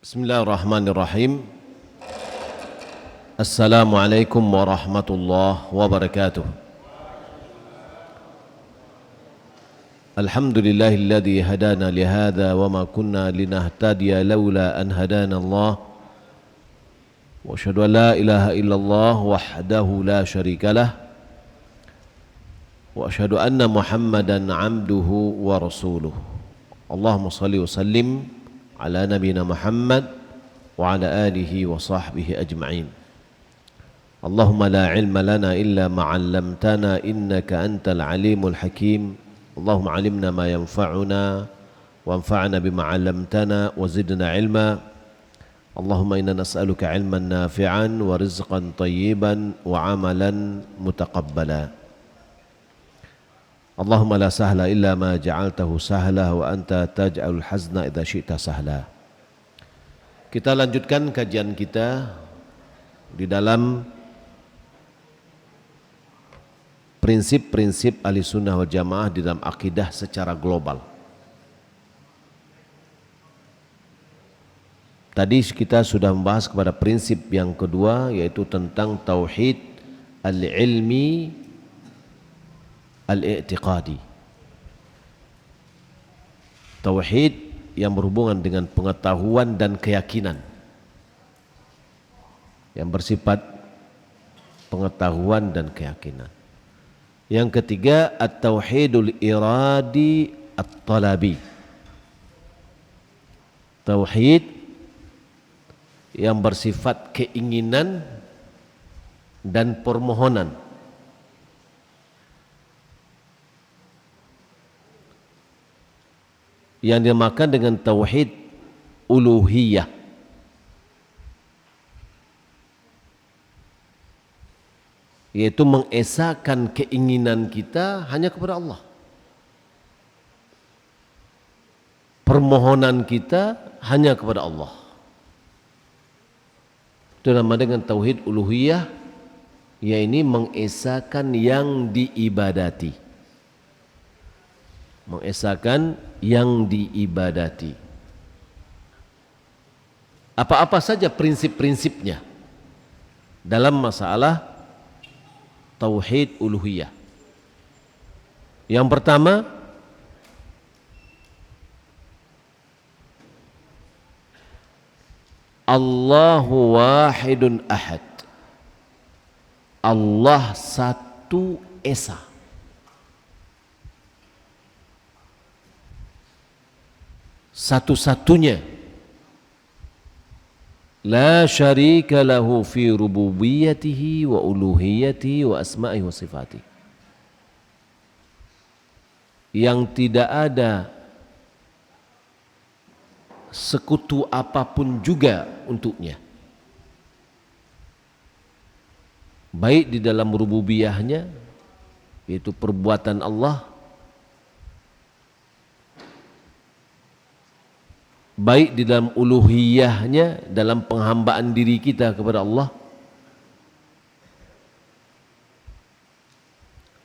Bismillahirrahmanirrahim. Assalamualaikum warahmatullahi wabarakatuh. Alhamdulillahilladzi hadana lihadza wa ma kunna linahtadiya laula an hadana Allah. Wa asyhadu an la ilaha illallah wahdahu la syarikalah. Wa asyhadu anna Muhammadan abduhu wa rasuluh. Allahumma shalli wa sallim ala nabiyina Muhammad wa ala alihi wa sahbihi ajma'in. Allahumma la ilma lana illa ma 'allamtana innaka antal alimul hakim. Allahumma 'allimna ma yanfa'una wanfa'na bima 'allamtana wa zidna ilma. Allahumma inna nas'aluka 'ilman nafi'an wa rizqan tayyiban wa 'amalan mutaqabbala. Allahumma la sahla illa ma ja'altahu sahla wa anta taj'alul hazna idza syi'ta sahla. Kita lanjutkan kajian kita di dalam prinsip-prinsip Ahlussunnah wal Jamaah di dalam akidah secara global. Tadi kita sudah membahas kepada prinsip yang kedua, yaitu tentang tauhid al-ilmi al-i'tiqadi. Tauhid yang berhubungan dengan pengetahuan dan keyakinan, yang bersifat pengetahuan dan keyakinan. Yang ketiga, at-tauhidul iradi at-talabi. Tauhid yang bersifat keinginan dan permohonan. Yang dinamakan dengan tauhid uluhiyah. Yaitu mengesahkan keinginan kita hanya kepada Allah. Permohonan kita hanya kepada Allah. Itu namanya dengan tauhid uluhiyah, yaitu mengesahkan yang diibadati. Mengesahkan yang diibadati. Apa-apa saja prinsip-prinsipnya dalam masalah tauhid uluhiyah. Yang pertama, Allahu wahidun ahad. Allah satu esa. Satu-satunya. La syarika lahu fi rububiyatihi wa uluhiyatihi wa asma'ihi wa sifatihi. Yang tidak ada sekutu apapun juga untuknya. Baik di dalam rububiyahnya, yaitu perbuatan Allah, baik di dalam uluhiyahnya, dalam penghambaan diri kita kepada Allah,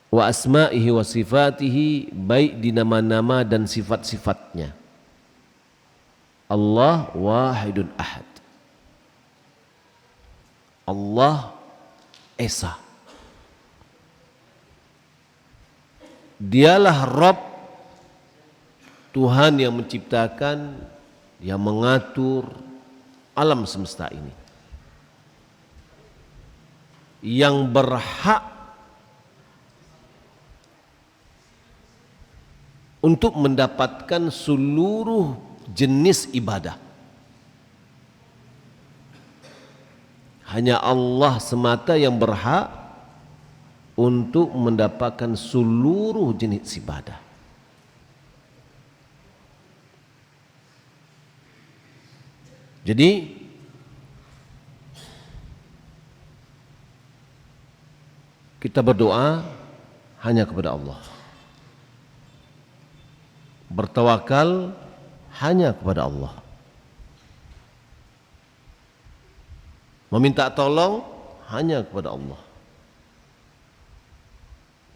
wa asma'ihi wa sifatihi, baik di nama-nama dan sifat-sifatnya. Allah wahidun ahad. Allah esa. Dialah Rabb, Tuhan yang menciptakan, yang mengatur alam semesta ini, yang berhak untuk mendapatkan seluruh jenis ibadah. Hanya Allah semata yang berhak untuk mendapatkan seluruh jenis ibadah. Jadi kita berdoa hanya kepada Allah. Bertawakal hanya kepada Allah. Meminta tolong hanya kepada Allah.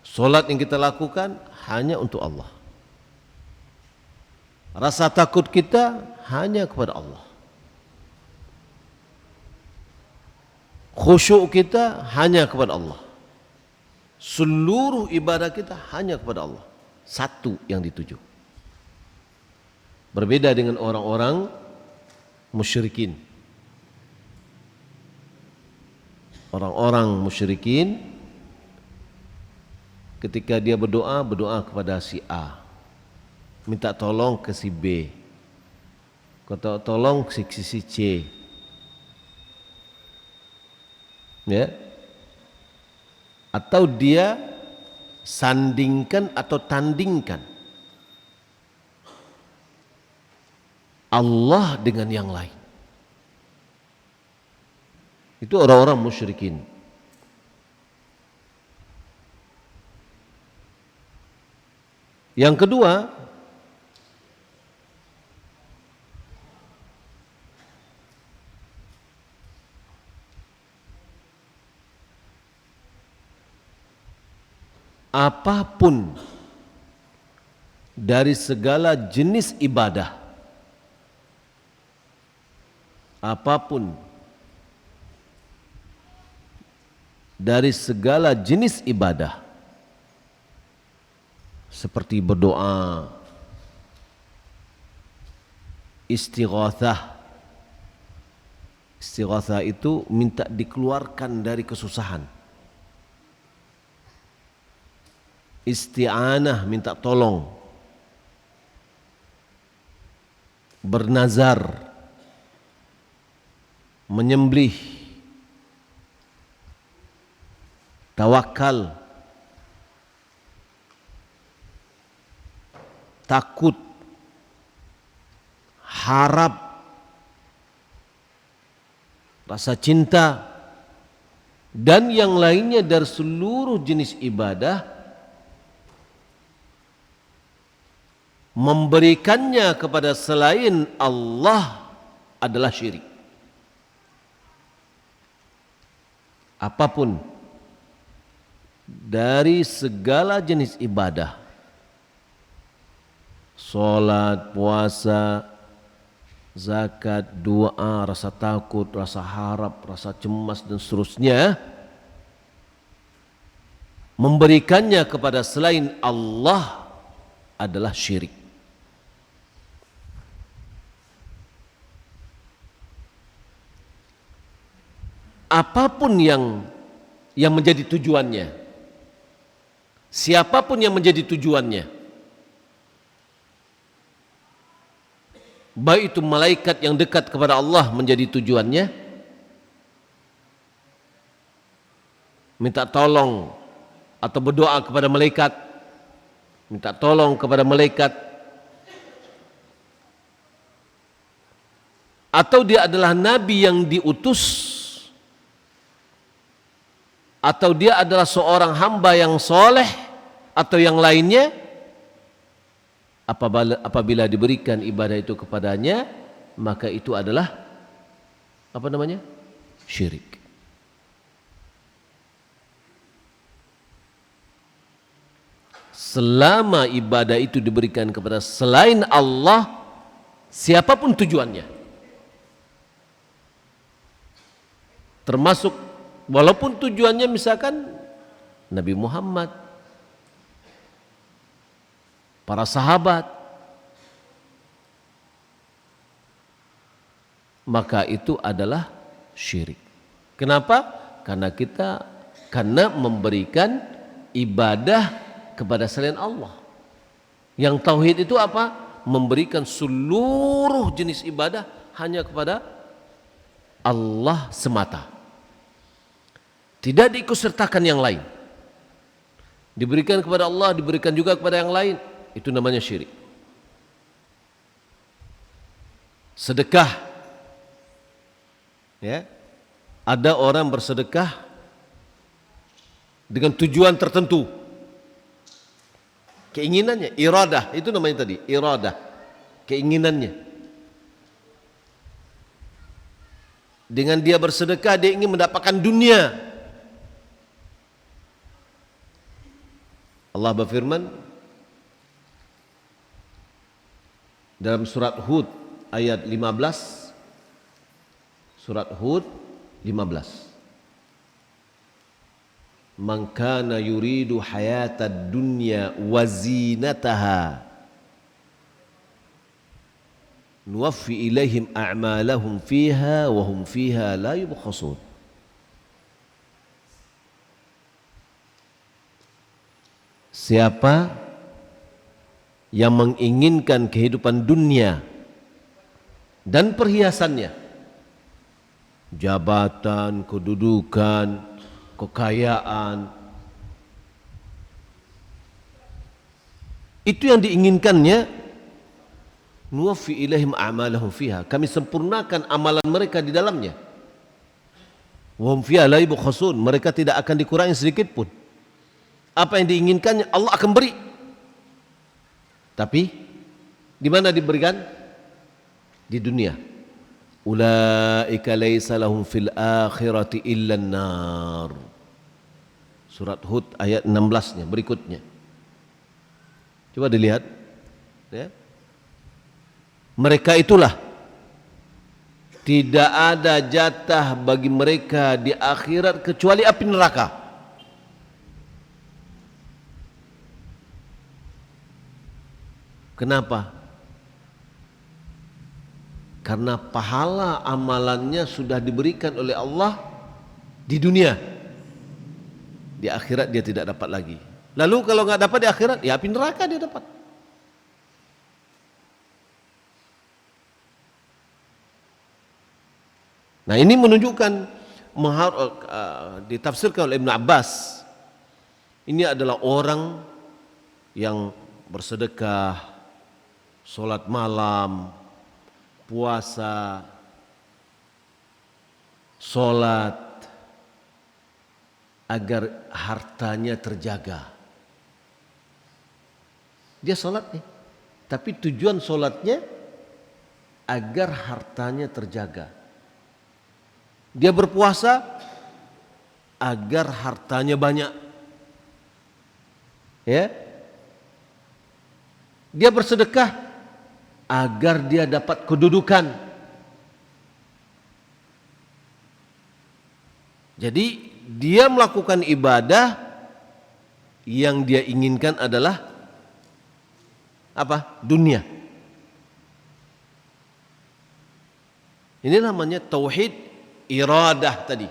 Solat yang kita lakukan hanya untuk Allah. Rasa takut kita hanya kepada Allah. khusyuk kita hanya kepada Allah. Seluruh ibadah kita hanya kepada Allah. Satu yang dituju. Berbeda dengan orang-orang musyrikin. Orang-orang musyrikin ketika dia berdoa kepada si A, minta tolong ke si B, kata tolong si C, ya, atau dia sandingkan atau tandingkan Allah dengan yang lain. Itu orang-orang musyrikin. Yang kedua, apapun dari segala jenis ibadah, apapun dari segala jenis ibadah, seperti berdoa, istighatsah. Istighatsah itu minta dikeluarkan dari kesusahan. Isti'anah, minta tolong. Bernazar, menyembelih. Tawakal, takut, harap, rasa cinta, dan yang lainnya dari seluruh jenis ibadah, memberikannya kepada selain Allah adalah syirik. Apapun dari segala jenis ibadah, salat, puasa, zakat, doa, rasa takut, rasa harap, rasa cemas dan seterusnya, memberikannya kepada selain Allah adalah syirik. Apapun yang menjadi tujuannya, siapapun yang menjadi tujuannya, baik itu malaikat yang dekat kepada Allah menjadi tujuannya, minta tolong atau berdoa kepada malaikat, minta tolong kepada malaikat, atau dia adalah nabi yang diutus, atau dia adalah seorang hamba yang soleh, atau yang lainnya, apabila diberikan ibadah itu kepadanya, maka itu adalah apa namanya? Syirik. Selama ibadah itu diberikan kepada selain Allah, siapapun tujuannya, termasuk walaupun tujuannya misalkan Nabi Muhammad, para sahabat, maka itu adalah syirik. Kenapa? Karena memberikan ibadah kepada selain Allah. Yang tauhid itu apa? Memberikan seluruh jenis ibadah hanya kepada Allah semata. Tidak diikutsertakan yang lain. Diberikan kepada Allah, diberikan juga kepada yang lain. Itu namanya syirik. Sedekah, ya, ada orang bersedekah dengan tujuan tertentu, keinginannya, iradah, itu namanya tadi, iradah, keinginannya. Dengan dia bersedekah, dia ingin mendapatkan dunia. Allah berfirman dalam surat Hud ayat 15, surat Hud 15, Man kana yuridu hayatad dunya wa zinataha nuwaffi ilaihim a'malahum fiha wa hum fiha la yubkhasun. Siapa yang menginginkan kehidupan dunia dan perhiasannya, jabatan, kedudukan, kekayaan, itu yang diinginkannya, nuwaffi ilaihim a'malahum fiha, kami sempurnakan amalan mereka di dalamnya, wa hum fiha la yubkhasun, mereka tidak akan dikurangi sedikit pun. Apa yang diinginkannya Allah akan beri. Tapi di mana diberikan? Di dunia. Ulaika laisa lahum fil akhirati illa an-nar. Surat Hud ayat 16-nya berikutnya. Coba dilihat, ya. Mereka itulah tidak ada jatah bagi mereka di akhirat kecuali api neraka. Kenapa? Karena pahala amalannya sudah diberikan oleh Allah di dunia. Di akhirat dia tidak dapat lagi. Lalu kalau nggak dapat di akhirat, ya api neraka dia dapat. Nah, ini menunjukkan ditafsirkan oleh Ibn Abbas. Ini adalah orang yang bersedekah, sholat malam, puasa, sholat, agar hartanya terjaga. Dia sholat nih, tapi tujuan sholatnya agar hartanya terjaga. Dia berpuasa agar hartanya banyak. Ya. Dia bersedekah agar dia dapat kedudukan. Jadi dia melakukan ibadah yang dia inginkan adalah apa? Dunia. Ini namanya tauhid iradah tadi.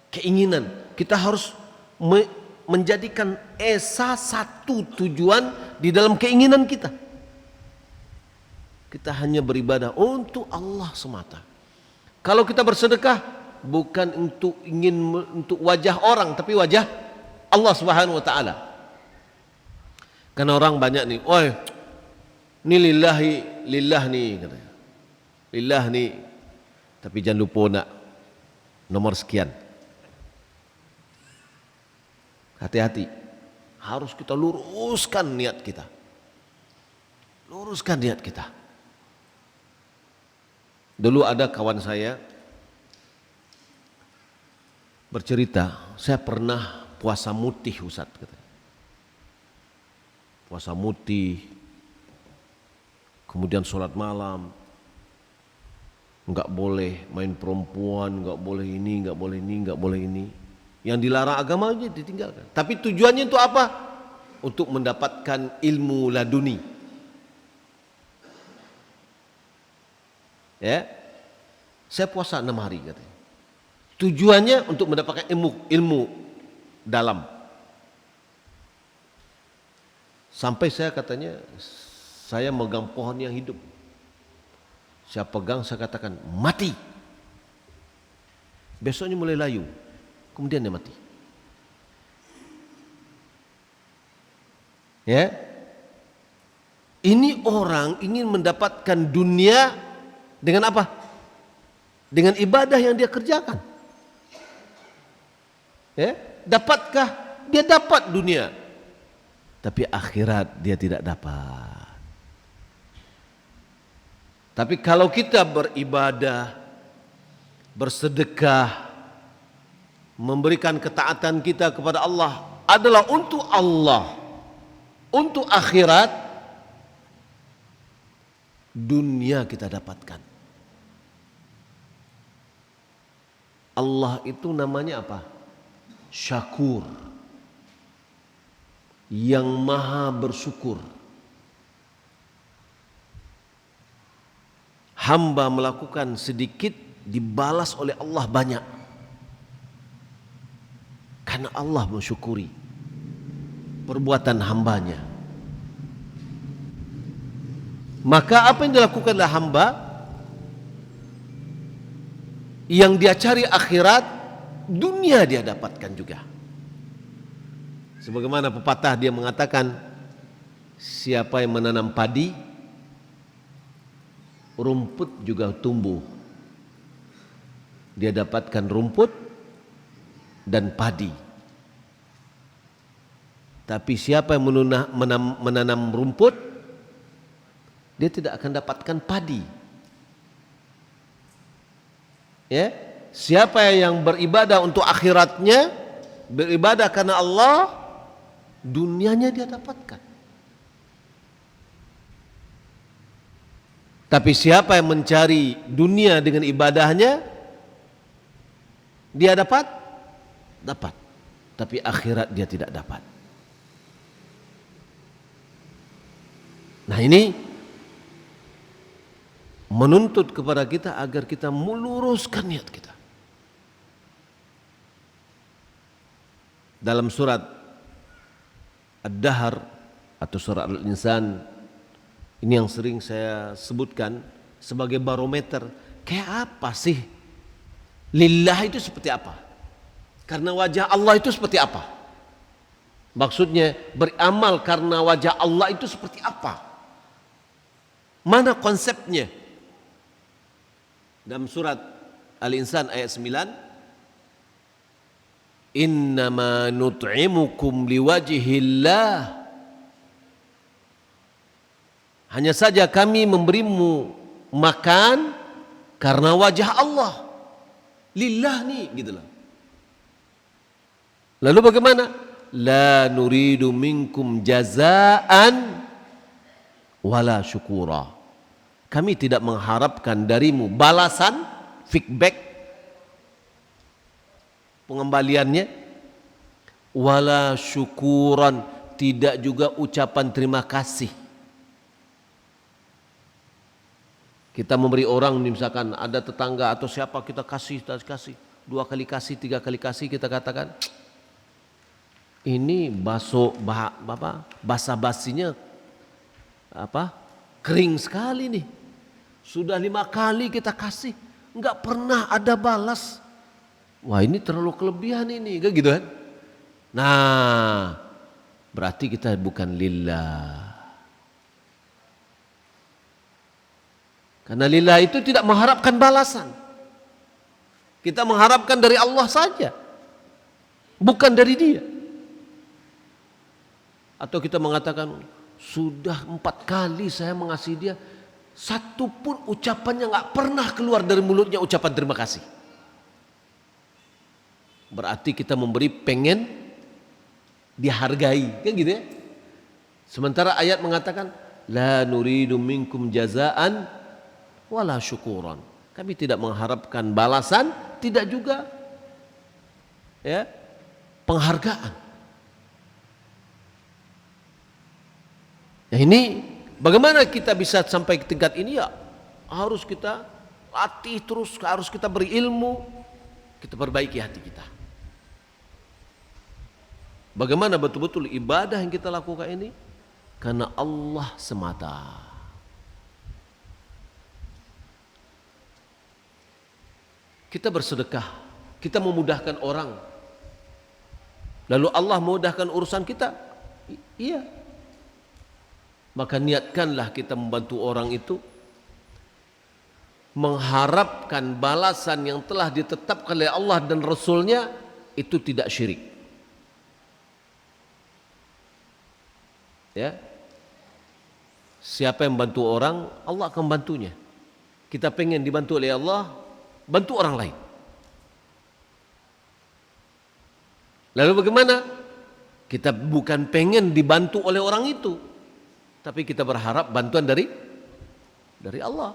Keinginan. Kita harus menjadikan esa satu tujuan di dalam keinginan kita. Kita hanya beribadah untuk Allah semata. Kalau kita bersedekah bukan untuk wajah orang, tapi wajah Allah Subhanahu wa taala. Karena orang banyak nih, "Oi, ini lillah nih," katanya. Lillah nih. Tapi jangan lupa nak nomor sekian. Hati-hati. Harus kita luruskan niat kita. Luruskan niat kita. Dulu ada kawan saya bercerita, saya pernah puasa mutih Ustaz, katanya. Puasa mutih, kemudian sholat malam, enggak boleh main perempuan, enggak boleh ini, enggak boleh ini, enggak boleh ini. Yang dilarang agama aja ditinggalkan. Tapi tujuannya itu apa? Untuk mendapatkan ilmu laduni. Ya, saya puasa 6 hari katanya. Tujuannya untuk mendapatkan ilmu dalam. Sampai saya katanya, saya megang pohon yang hidup. Saya pegang, saya katakan mati. Besoknya mulai layu, kemudian dia mati. Ya, ini orang ingin mendapatkan dunia dengan apa? Dengan ibadah yang dia kerjakan. Ya, dapatkah? Dia dapat dunia, tapi akhirat dia tidak dapat. Tapi kalau kita beribadah, bersedekah, memberikan ketaatan kita kepada Allah adalah untuk Allah, untuk akhirat, dunia kita dapatkan. Allah itu namanya apa? syakur, yang maha bersyukur. Hamba melakukan sedikit dibalas oleh Allah banyak, karena Allah mensyukuri perbuatan hambanya. Maka apa yang dilakukan oleh hamba, yang dia cari akhirat, dunia dia dapatkan juga. Sebagaimana pepatah dia mengatakan, siapa yang menanam padi, rumput juga tumbuh. Dia dapatkan rumput dan padi. Tapi siapa yang menanam rumput, dia tidak akan dapatkan padi. Ya, siapa yang beribadah untuk akhiratnya, beribadah karena Allah, dunianya dia dapatkan. Tapi siapa yang mencari dunia dengan ibadahnya, dia dapat, tapi akhirat dia tidak dapat. Nah, ini menuntut kepada kita agar kita meluruskan niat kita. Dalam surat Ad-Dahr atau surat Al-Insan, ini yang sering saya sebutkan sebagai barometer. Kayak apa sih lillah itu seperti apa? Karena wajah Allah itu seperti apa? Maksudnya beramal karena wajah Allah itu seperti apa? Mana konsepnya? Dalam surat Al-Insan ayat 9, innama nut'imukum liwajhillah, hanya saja kami memberimu makan karena wajah Allah. Lillah nih, gitu loh. Lalu bagaimana? La nuridu minkum jazaan wala syukura. Kami tidak mengharapkan darimu balasan, feedback, pengembaliannya, wala syukuran, tidak juga ucapan terima kasih. Kita memberi orang, misalkan ada tetangga atau siapa, kita kasih 2 kali kasih, 3 kali kasih, kita katakan ini basa-basinya kering sekali nih. Sudah 5 kali kita kasih, enggak pernah ada balas. Wah, ini terlalu kelebihan ini, kan gitu kan? Nah, berarti kita bukan lillah. Karena lillah itu tidak mengharapkan balasan. Kita mengharapkan dari Allah saja, bukan dari dia. Atau kita mengatakan, sudah 4 kali saya mengasihi dia, satu pun ucapannya nggak pernah keluar dari mulutnya ucapan terima kasih. Berarti kita memberi pengen dihargai, kan gitu ya. Sementara ayat mengatakan la nuridu minkum jazaan wala syukuran. Kami tidak mengharapkan balasan, tidak juga ya penghargaan. Nah, ini bagaimana kita bisa sampai ke tingkat ini? Ya harus kita latih terus, harus kita berilmu, kita perbaiki hati kita. Bagaimana betul-betul ibadah yang kita lakukan ini karena Allah semata. Kita bersedekah, kita memudahkan orang, lalu Allah memudahkan urusan kita. Iya. Maka niatkanlah kita membantu orang itu mengharapkan balasan yang telah ditetapkan oleh Allah dan Rasulnya, itu tidak syirik. Ya, siapa yang bantu orang, Allah akan bantunya. Kita pengen dibantu oleh Allah, bantu orang lain. Lalu bagaimana? Kita bukan pengen dibantu oleh orang itu, tapi kita berharap bantuan dari Allah.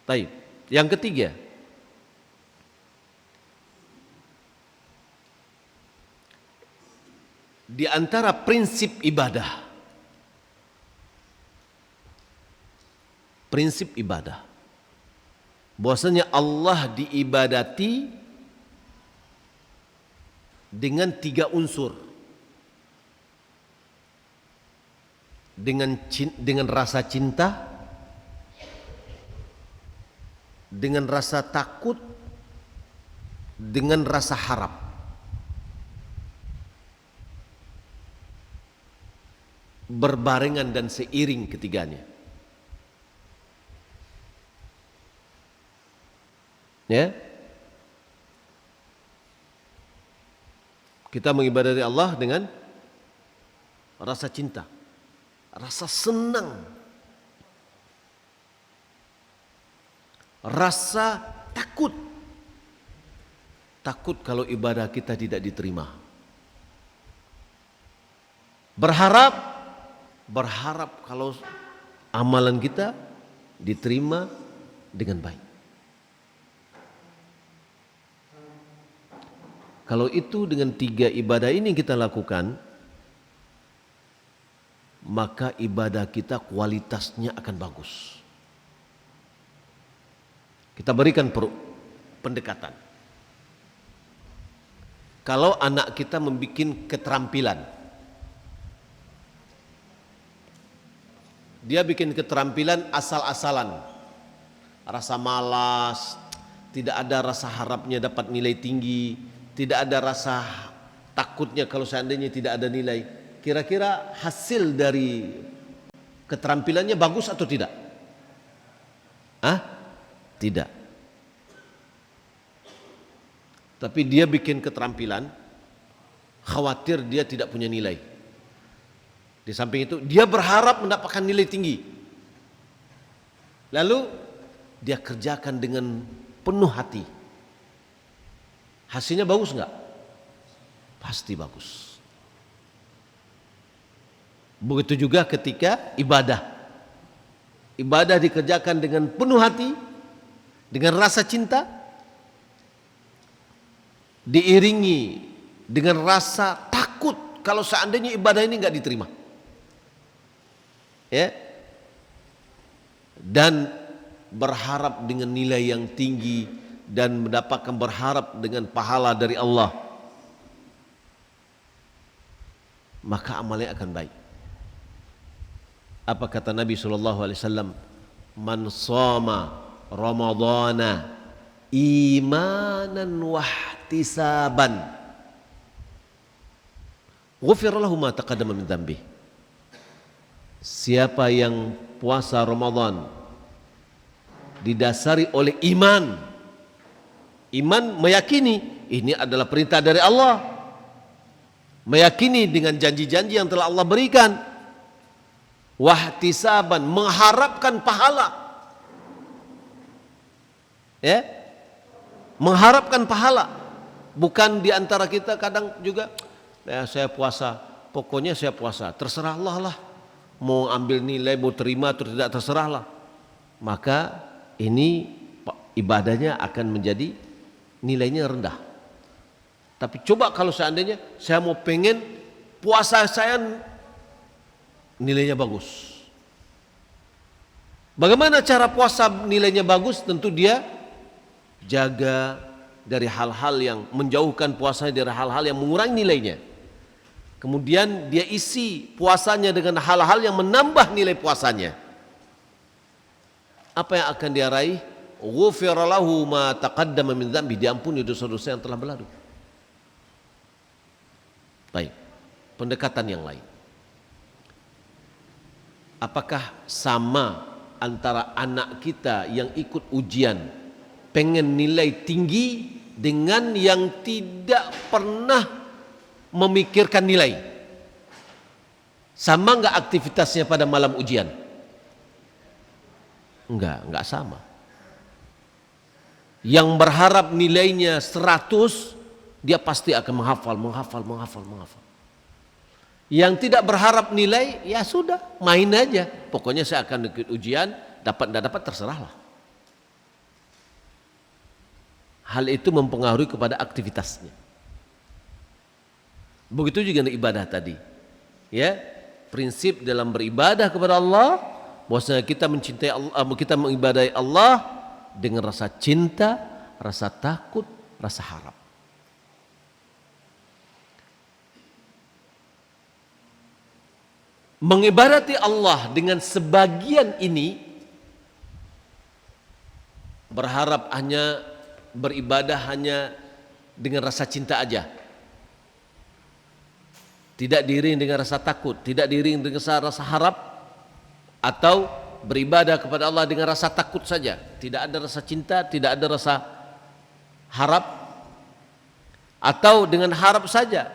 Taib. Yang ketiga, di antara prinsip ibadah, bahwasanya Allah diibadati dengan 3 unsur. Dengan rasa cinta, dengan rasa takut, dengan rasa harap. Berbarengan dan seiring ketiganya. Ya. Kita mengibadati Allah dengan rasa cinta, rasa senang, rasa takut. Takut kalau ibadah kita tidak diterima. Berharap kalau amalan kita diterima dengan baik. Kalau itu dengan 3 ibadah ini kita lakukan, maka ibadah kita kualitasnya akan bagus. Kita berikan pendekatan. Kalau anak kita membuat keterampilan, dia bikin keterampilan asal-asalan, rasa malas, tidak ada rasa harapnya dapat nilai tinggi, tidak ada rasa takutnya kalau seandainya tidak ada nilai. Kira-kira hasil dari keterampilannya bagus atau tidak? Tidak. Tapi dia bikin keterampilan, khawatir dia tidak punya nilai. Di samping itu dia berharap mendapatkan nilai tinggi. Lalu dia kerjakan dengan penuh hati. Hasilnya bagus enggak? Pasti bagus. Begitu juga ketika ibadah. Ibadah dikerjakan dengan penuh hati, dengan rasa cinta, diiringi dengan rasa takut kalau seandainya ibadah ini enggak diterima. Ya. Dan berharap dengan nilai yang tinggi dan mendapatkan berharap dengan pahala dari Allah, maka amalnya akan baik. Apa kata Nabi SAW? Man shoma Ramadhana imanan wahtisaban ghufira lahu ma taqaddama min dzambi. Siapa yang puasa Ramadan didasari oleh iman, meyakini ini adalah perintah dari Allah, meyakini dengan janji-janji yang telah Allah berikan, wahtisaban, mengharapkan pahala, ya, mengharapkan pahala. Bukan di antara kita kadang juga, ya saya puasa, pokoknya saya puasa, terserah Allah lah, mau ambil nilai, mau terima atau tidak, terserah lah. Maka ini ibadahnya akan menjadi nilainya rendah. Tapi coba kalau seandainya saya mau pengen puasa saya nilainya bagus. Bagaimana cara puasa nilainya bagus? Tentu dia jaga dari hal-hal yang menjauhkan puasanya dari hal-hal yang mengurangi nilainya. Kemudian dia isi puasanya dengan hal-hal yang menambah nilai puasanya. Apa yang akan dia raih? Ghufira lahu ma taqaddama min dzambi, diampuni dosa-dosa yang telah berlalu. Baik, pendekatan yang lain. Apakah sama antara anak kita yang ikut ujian pengen nilai tinggi dengan yang tidak pernah memikirkan nilai? Sama enggak aktivitasnya pada malam ujian? Enggak sama. Yang berharap nilainya 100, dia pasti akan menghafal. Yang tidak berharap nilai, ya sudah, main aja. Pokoknya saya akan ikut ujian, dapat tidak dapat terserahlah. hal itu mempengaruhi kepada aktivitasnya. Begitu juga dengan ibadah tadi. Ya, prinsip dalam beribadah kepada Allah bahwasanya kita mencintai Allah, kita mengibadahi Allah dengan rasa cinta, rasa takut, rasa harap. Mengibadati Allah dengan sebagian ini, berharap hanya beribadah hanya dengan rasa cinta aja, tidak diiringi dengan rasa takut, tidak diiringi dengan rasa harap, atau beribadah kepada Allah dengan rasa takut saja, tidak ada rasa cinta, tidak ada rasa harap, atau dengan harap saja,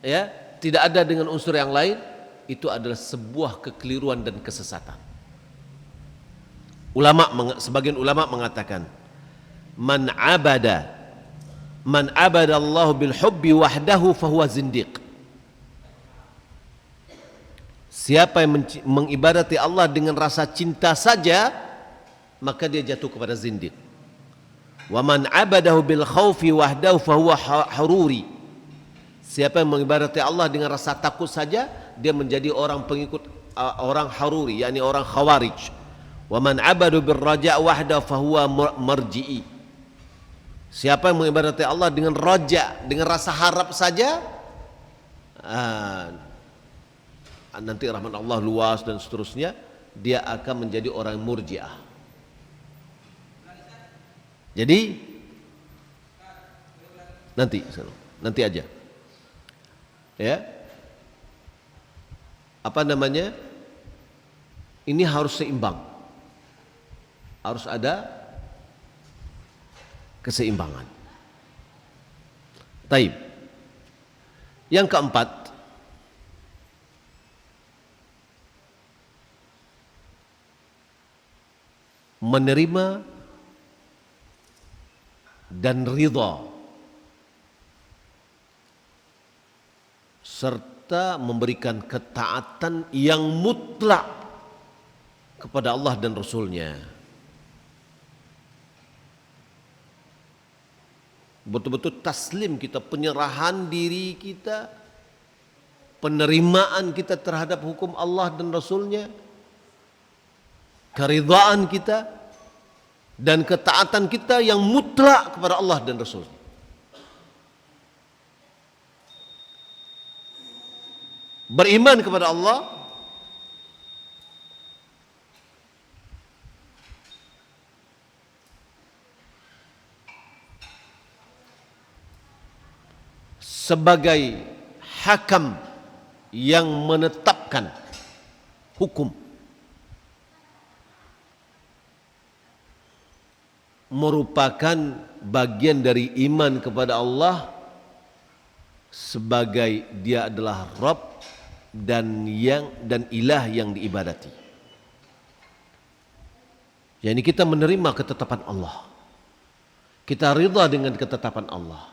ya, tidak ada dengan unsur yang lain, itu adalah sebuah kekeliruan dan kesesatan. Sebagian ulama mengatakan, man abada Allah bil hubbi wahdahu fahuwa zindiq. Siapa yang mengibadati Allah dengan rasa cinta saja, maka dia jatuh kepada zindiq. Wa man abadahu bil khaufi wahdahu fahuwa hururi. Siapa yang mengibadati Allah dengan rasa takut saja, dia menjadi orang pengikut orang haruri, yakni orang khawarij. Wa man abadu bir raja wahdahu fahuwa marji'i. Siapa yang mengibadati Allah dengan raja, dengan rasa harap saja, nanti rahmat Allah luas dan seterusnya, dia akan menjadi orang murji'ah. Jadi nanti aja, ya, apa namanya, ini harus seimbang, harus ada keseimbangan. Taib. Yang keempat, menerima dan ridha serta memberikan ketaatan yang mutlak kepada Allah dan Rasulnya. Betul-betul taslim kita, penyerahan diri kita, penerimaan kita terhadap hukum Allah dan Rasulnya, keridhaan kita dan ketaatan kita yang mutlak kepada Allah dan Rasul. Beriman kepada Allah, sebagai hakam yang menetapkan hukum, merupakan bagian dari iman kepada Allah sebagai dia adalah Rabb dan ilah yang diibadati. Yani kita menerima ketetapan Allah, kita ridha dengan ketetapan Allah,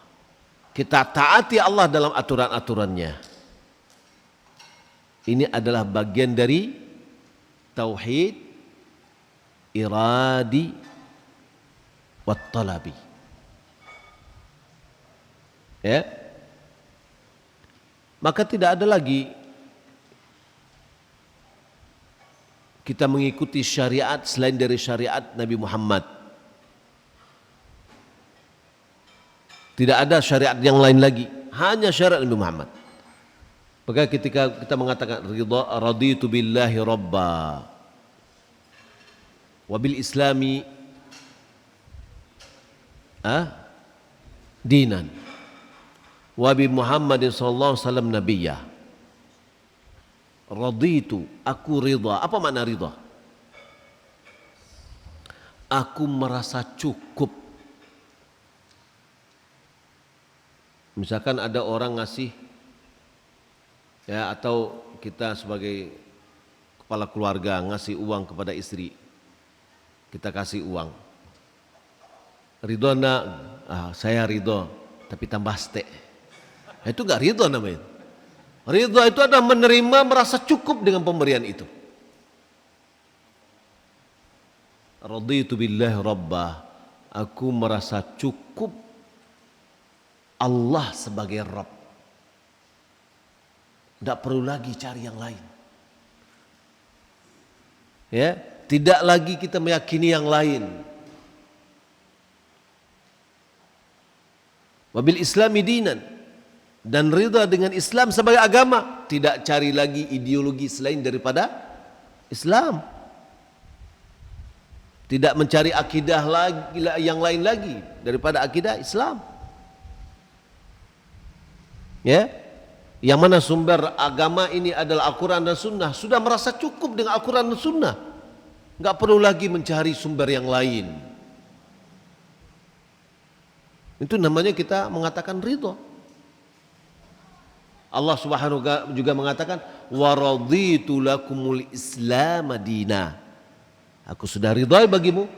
kita taati Allah dalam aturan-aturannya. Ini adalah bagian dari tauhid iradi wat talabi. Ya. Maka tidak ada lagi kita mengikuti syariat selain dari syariat Nabi Muhammad. Tidak ada syariat yang lain lagi, hanya syariat Nabi Muhammad. Maka ketika kita mengatakan ridha, raditu billahi rabba wa bil islami dinan wa bi Muhammadin sallallahu alaihi wasallam nabiyya. Raditu, aku ridha. Apa makna ridha? Aku merasa cukup. Misalkan ada orang ngasih, ya, atau kita sebagai kepala keluarga ngasih uang kepada istri, kita kasih uang. Ridho nak, saya ridho, tapi tambah stek. Itu enggak ridho namanya. Ridho itu adalah menerima, merasa cukup dengan pemberian itu. Raditu billahi rabbah Aku merasa cukup Allah sebagai Rabb. Tidak perlu lagi cari yang lain. Ya, tidak lagi kita meyakini yang lain. Wabil Islami dinan, dan ridha dengan Islam sebagai agama. Tidak cari lagi ideologi selain daripada Islam. Tidak mencari akidah lagi yang lain lagi daripada akidah Islam. Ya, yang mana sumber agama ini adalah Al-Quran dan Sunnah. Sudah merasa cukup dengan Al-Quran dan Sunnah, nggak perlu lagi mencari sumber yang lain. Itu namanya kita mengatakan ridha. Allah Subhanahu wa ta'ala juga mengatakan wa raditu lakumul Islam madina. Aku sudah ridhai bagimu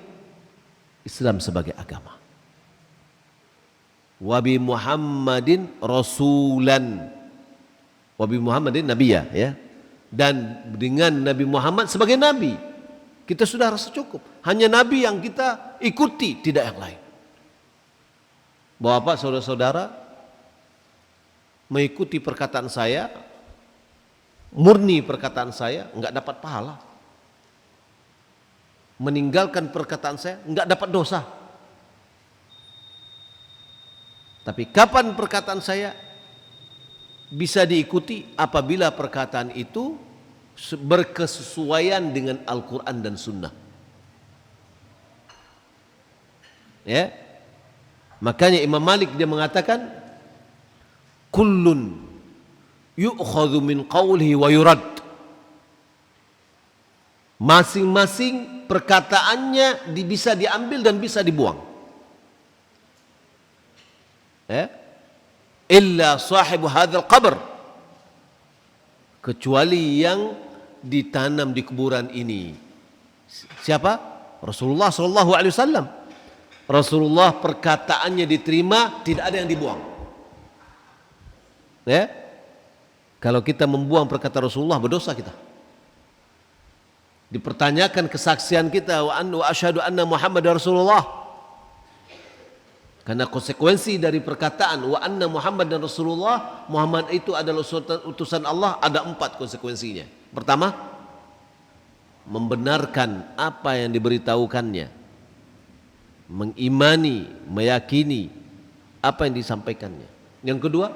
Islam sebagai agama. Wa bi Muhammadin rasulan. Wa bi Muhammadin nabiyya, ya. Dan dengan Nabi Muhammad sebagai nabi. Kita sudah rasa cukup. Hanya nabi yang kita ikuti, tidak yang lain. Bapak, saudara-saudara, mengikuti perkataan saya, murni perkataan saya, enggak dapat pahala. Meninggalkan perkataan saya enggak dapat dosa. Tapi kapan perkataan saya bisa diikuti? Apabila perkataan itu berkesesuaian dengan Al-Quran dan Sunnah. Ya, makanya Imam Malik dia mengatakan kullun yu'khadhu min qawlihi wa yurad. Masing-masing perkataannya bisa diambil dan bisa dibuang. Illa sahibu hadzal qabr, kecuali yang ditanam di kuburan ini. Siapa? Rasulullah sallallahu alaihi wasallam. Rasulullah perkataannya diterima, tidak ada yang dibuang. Ya? Kalau kita membuang perkataan Rasulullah, berdosa kita. Dipertanyakan kesaksian kita, wa asyhadu anna Muhammadar Rasulullah. Karena konsekuensi dari perkataan wa anna Muhammadar Rasulullah, Muhammad itu adalah utusan Allah, ada 4 konsekuensinya. Pertama, membenarkan apa yang diberitahukannya, mengimani, meyakini apa yang disampaikannya. Yang kedua,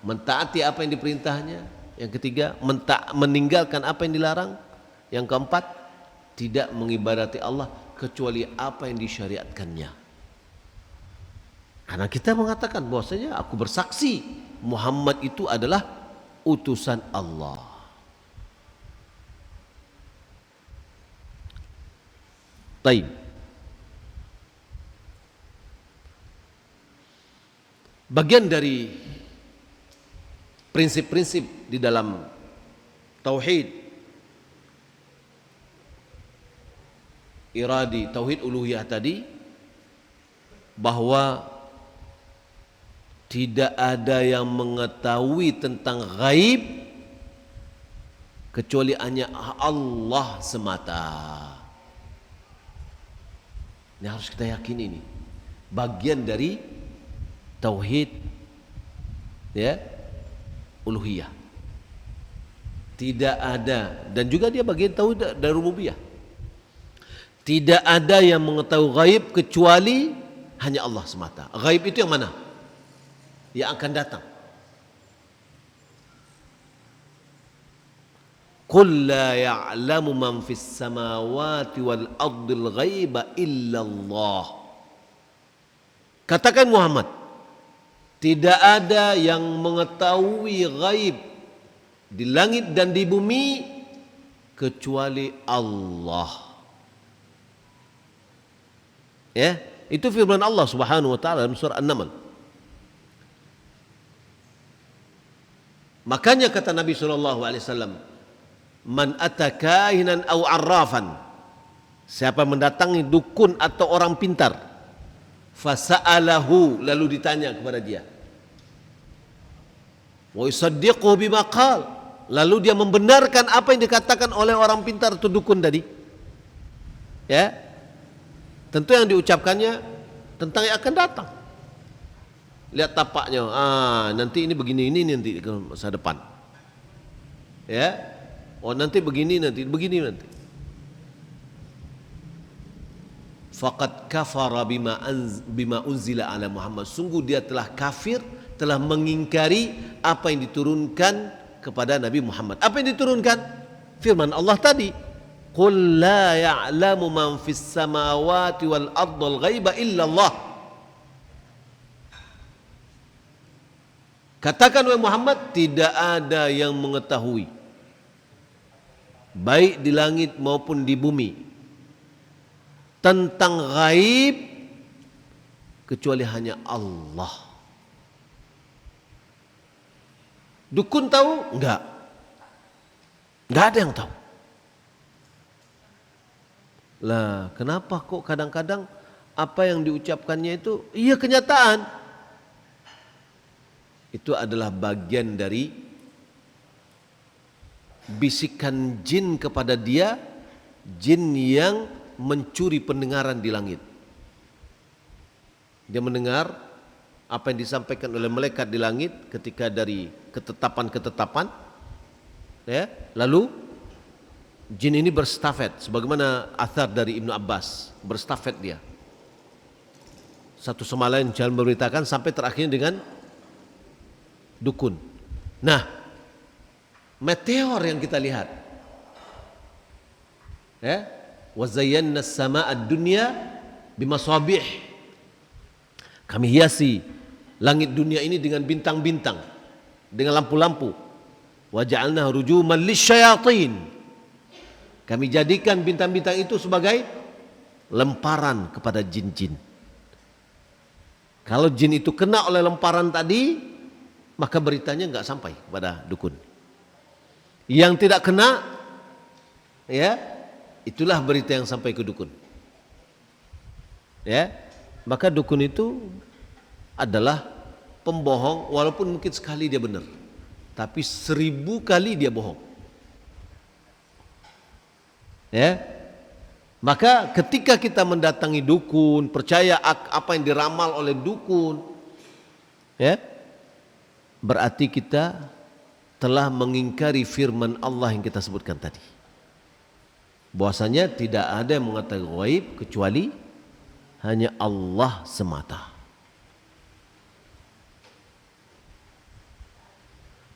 mentaati apa yang diperintahnya. Yang ketiga, meninggalkan apa yang dilarang. Yang keempat, tidak mengibadati Allah kecuali apa yang disyariatkannya. Karena kita mengatakan bahwasanya aku bersaksi Muhammad itu adalah utusan Allah. Taib. Bagian dari prinsip-prinsip di dalam tauhid iradi, tauhid uluhiyah tadi, bahwa tidak ada yang mengetahui tentang gaib kecuali hanya Allah semata. Ini harus kita yakini, ini bagian dari tauhid, ya, uluhiyah. Tidak ada, dan juga dia bagian tauhid dari rububiyah. Tidak ada yang mengetahui gaib kecuali hanya Allah semata. Gaib itu yang mana? Yang akan datang. Qul la ya'lamu man fis samawati wal ardil ghaiba illallah. Katakan Muhammad, tidak ada yang mengetahui gaib di langit dan di bumi kecuali Allah. Ya, itu firman Allah Subhanahu wa taala dalam surah An-Naml. Makanya kata Nabi sallallahu alaihi wasallam, man atakahinan aw arrafan, siapa mendatangi dukun atau orang pintar, fasa'alahu, lalu ditanya kepada dia, wa yusaddiqu bima qala, lalu dia membenarkan apa yang dikatakan oleh orang pintar atau dukun tadi. Ya, tentu yang diucapkannya tentang yang akan datang. Lihat tapaknya, nanti ini begini, ini nanti ke masa depan. Ya, nanti begini, nanti begini nanti. Faqad kafara bima unzila ala Muhammad. Sungguh dia telah kafir, telah mengingkari apa yang diturunkan kepada Nabi Muhammad. Apa yang diturunkan? Firman Allah tadi, qul la ya'lamu man fis samawati wal ardil ghaiba illa Allah. Katakan wahai Muhammad, tidak ada yang mengetahui baik di langit maupun di bumi tentang gaib kecuali hanya Allah. Dukun tahu? Enggak ada yang tahu. Lah, kenapa kok kadang-kadang apa yang diucapkannya itu iya kenyataan? Itu adalah bagian dari bisikan jin kepada dia, jin yang mencuri pendengaran di langit. Dia mendengar apa yang disampaikan oleh malaikat di langit ketika dari ketetapan-ketetapan, ya, lalu jin ini berstafet sebagaimana athar dari Ibnu Abbas, berstafet dia satu sama lain jalan memberitakan sampai terakhirnya dengan dukun. Nah, meteor yang kita lihat, ya, wa zayyana as-samaa'a ad-dunya bimasabih. Kami hiasi langit dunia ini dengan bintang-bintang, dengan lampu-lampu. Wa ja'alna rujuman lisyayatin. Kami jadikan bintang-bintang itu sebagai lemparan kepada jin-jin. Kalau jin itu kena oleh lemparan tadi, maka beritanya enggak sampai kepada dukun. Yang tidak kena, ya, itulah berita yang sampai ke dukun. Ya, maka dukun itu adalah pembohong, walaupun mungkin sekali dia benar, tapi 1000 kali dia bohong. Ya, maka ketika kita mendatangi dukun, percaya apa yang diramal oleh dukun, ya, berarti kita telah mengingkari firman Allah yang kita sebutkan tadi, bahwasanya tidak ada yang mengetahui ghaib kecuali hanya Allah semata.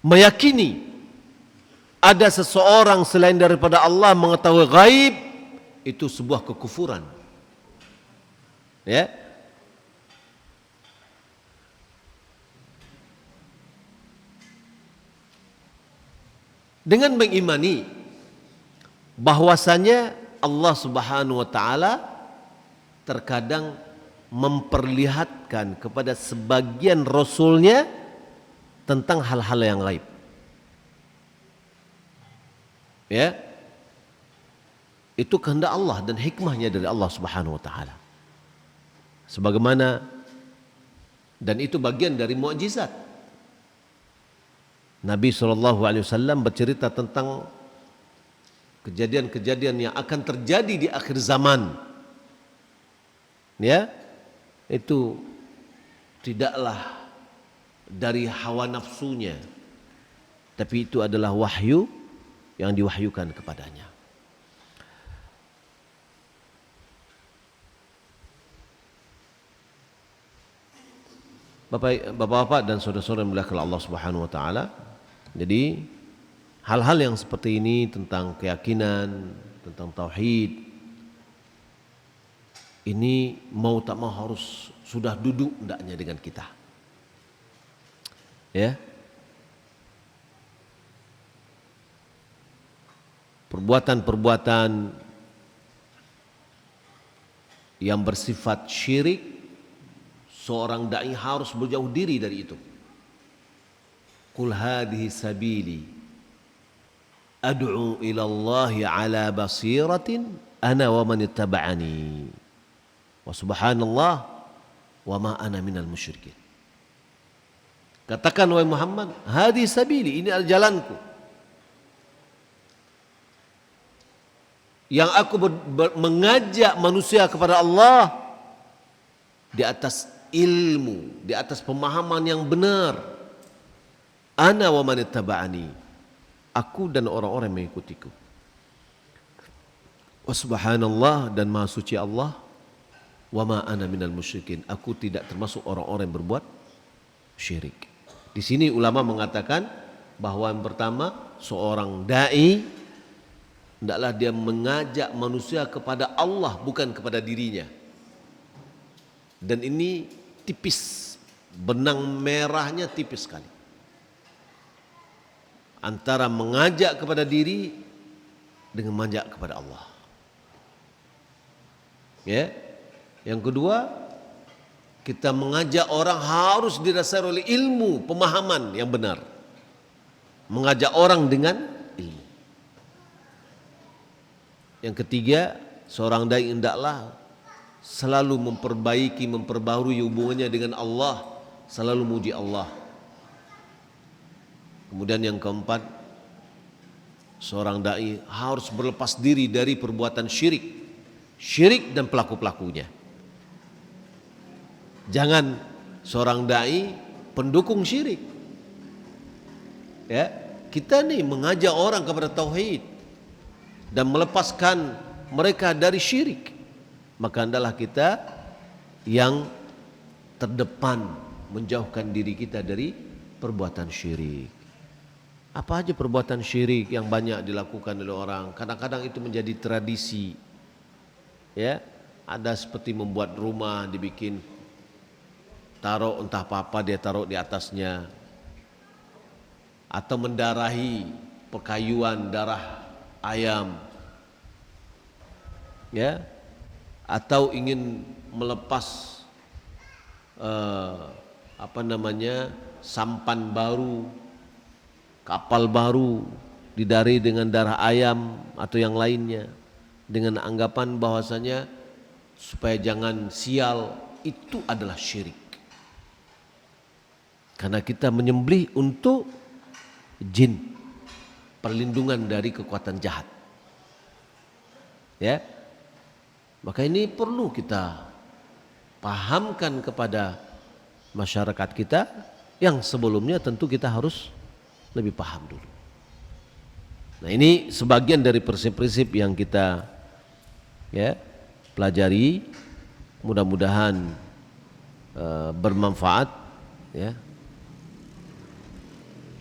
Meyakini ada seseorang selain daripada Allah mengetahui ghaib, itu sebuah kekufuran. Ya. Dengan mengimani bahwasanya Allah Subhanahu wa taala terkadang memperlihatkan kepada sebagian rasulnya tentang hal-hal yang gaib. Ya. Itu kehendak Allah dan hikmahnya dari Allah Subhanahu wa taala. Sebagaimana, dan itu bagian dari mukjizat. Nabi SAW bercerita tentang kejadian-kejadian yang akan terjadi di akhir zaman. Ya, itu tidaklah dari hawa nafsunya, tapi itu adalah wahyu yang diwahyukan kepadanya. Bapak-bapak dan saudara-saudara yang dimuliakan Allah Subhanahu wa taala, jadi hal-hal yang seperti ini tentang keyakinan, tentang tauhid, ini mau tak mau harus sudah duduk hendaknya dengan kita. Ya. Perbuatan-perbuatan yang bersifat syirik, seorang dai harus berjauh diri dari itu. Qul hadhihi sabili ad'u ila Allah ala basiratin ana wa man ittaba'ani wa subhanallah wa ma ana minal musyrikin. Katakan wahai Muhammad, hadhihi sabili, ini adalah jalanku, yang aku mengajak manusia kepada Allah di atas ilmu, di atas pemahaman yang benar. Ana wa man ittaba'ani, aku dan orang-orang yang mengikutiku. Wa subhanallah, dan maha suci Allah. Wa ma ana minal musyrikin, aku tidak termasuk orang-orang yang berbuat syirik. Di sini ulama mengatakan bahwa yang pertama, seorang dai hendaklah dia mengajak manusia kepada Allah, bukan kepada dirinya. Dan ini tipis, benang merahnya tipis sekali antara mengajak kepada diri dengan mengajak kepada Allah. Ya. Yang kedua, kita mengajak orang harus didasari oleh ilmu, pemahaman yang benar. Mengajak orang dengan ilmu. Yang ketiga, seorang dai hendaklah selalu memperbaiki, memperbaharui hubungannya dengan Allah, selalu muji Allah. Kemudian yang keempat, seorang dai harus berlepas diri dari perbuatan syirik dan pelaku-pelakunya. Jangan seorang dai pendukung syirik. Ya, kita nih mengajak orang kepada tauhid dan melepaskan mereka dari syirik. Maka hendaklah kita yang terdepan menjauhkan diri kita dari perbuatan syirik. Apa aja perbuatan syirik yang banyak dilakukan oleh orang? Kadang-kadang itu menjadi tradisi. Ya, ada seperti membuat rumah dibikin taruh entah apa dia taruh di atasnya, atau mendarahi pekayuan darah ayam, ya, atau ingin melepas sampan baru, kapal baru didari dengan darah ayam atau yang lainnya, dengan anggapan bahwasanya supaya jangan sial. Itu adalah syirik. Karena kita menyembelih untuk jin, perlindungan dari kekuatan jahat. Ya. Maka ini perlu kita pahamkan kepada masyarakat kita, yang sebelumnya tentu kita harus lebih paham dulu. Nah, ini sebagian dari prinsip-prinsip yang kita pelajari, mudah-mudahan bermanfaat, ya.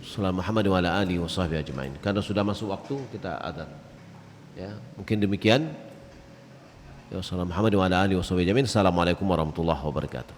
Sallallahu Muhammad wa ala alihi wa sahbihi ajma'in. Karena sudah masuk waktu, kita adzan. Ya, mungkin demikian. Ya, sallallahu Muhammad wa ala alihi wa sahbihi ajma'in. Assalamualaikum warahmatullahi wabarakatuh.